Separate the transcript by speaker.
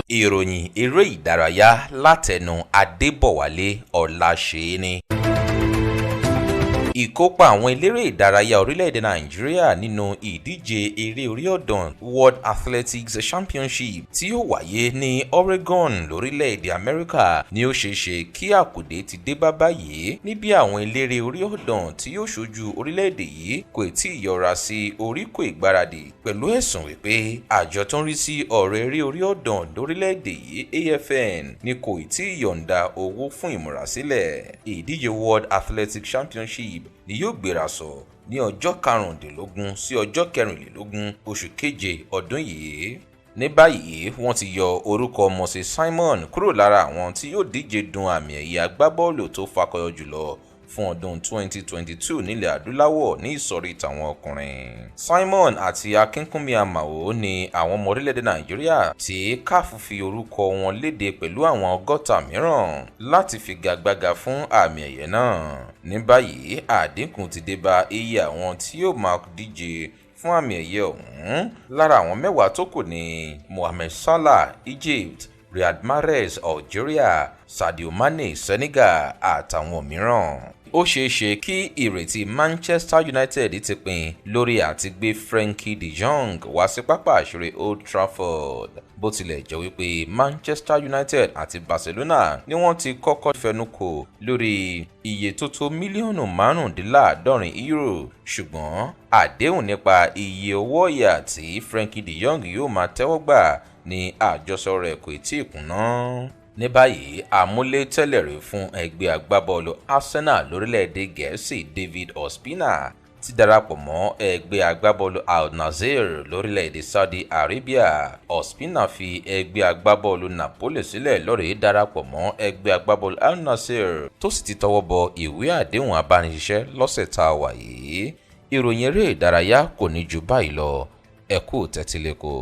Speaker 1: ìròyìn eré ìdárayá látẹnu Adébọ̀wálé Ọláṣẹ́ni. Ìkópa àwọn eléré ìdárayá orílẹ̀-èdè Nàìjíríà nínú ìdíje eré orí ọ̀dàn World Athletics Championship tí yóò wáyé ní Oregon lórílẹ̀-èdè Amẹ́ríkà ni ó ṣeéṣe kí àkùdé ti dé bá báyìí níbi àwọn eléré orí ọ̀dàn tí yóò ṣojú orílẹ̀-èdè yìí kò tí ì yọra sí oríkò ìgbáradì pẹ̀lú ẹ̀sùn wípé àjọ tó ń rí sí ọ̀rọ̀ eré orí ọ̀dàn lórílẹ̀-èdè yìí AFN ni kò tí ì yọ̀ǹda owó fún ìmúrasílẹ̀. Ìdíje World Athletics Championship ni yóò gbéra sọ ní ọjọ́ 15 sí ọjọ́ 24 oṣù keje ọdún yìí. Ní báyìí wọ́n ti yọ orúkọ Moses Simon kúrò lára àwọn tí yóò díje dun àmì ẹ̀yẹ agbábọ́ọ̀lù tó fakọyọ jùlọ fún ọdún 2022 nílẹ̀ adúláwọ̀ ní ìsọ̀rí tàwọn ọkùnrin. Simon àti Akínkúnmi Àmàó ni àwọn ọmọ orílẹ̀-èdè Nàìjíríà tí CAF fi orúkọ wọn léde pẹ̀lú àwọn 60 mìíràn láti figagbága fún àmì ẹ̀yẹ náà. Ní báyìí àdínkù ti dé bá iye àwọn tí yóò máa díje fún àmì ẹ̀yẹ ọ̀hún. Lára àwọn 10 tó kù ní Mohammed Salah Egypt, Riyad Mahrez Algeria, Sadio Mane Senegal àtàwọn mìíràn. Ó ṣeéṣe kí ìrètí Manchester United ti pin lórí àti gbé Frenkie de Jong wá sí pápá àṣírí Old Trafford. Bó tilẹ̀ jẹ́ wípé Manchester United àti Barcelona ni wọ́n ti kọ́kọ́ fẹnukò lórí iye tó tó mílíọ̀nù 75 euro, ṣùgbọ́n àdéhùn nípa iye owó ọ̀yà tí Frenkie de Jong yóò máa tẹ́wọ́ gbà ní àjọsọ rẹ̀ kò tí ì kúnná. Ní báyìí àmúlétẹ́lẹ̀rí fún ẹgbẹ́ agbábọ́ọ̀lù Arsenal lórílẹ̀‐èdè Gẹ̀ẹ́sì David Ospina ti darapọ̀ mọ́ ẹgbẹ́ agbábọ́ọ̀lù Al Nassr lórílẹ̀‐èdè Saudi Arabia. Ospina fi ẹgbẹ́ agbábọ́ọ̀lù Napoli sílẹ̀ lọ́rẹ̀ẹ́ darapọ̀ mọ́ ẹgbẹ́ agbábọ́ọ̀lù Al Nassr tó sì ti tọwọ́ bọ ìwé àdéhùn abániṣiṣẹ́ lọ́sẹ̀ tá a wà yìí. Ìròyìn eré ìdárayá kò ní ju báyìí lọ. Ẹ kú tẹ́tíléko.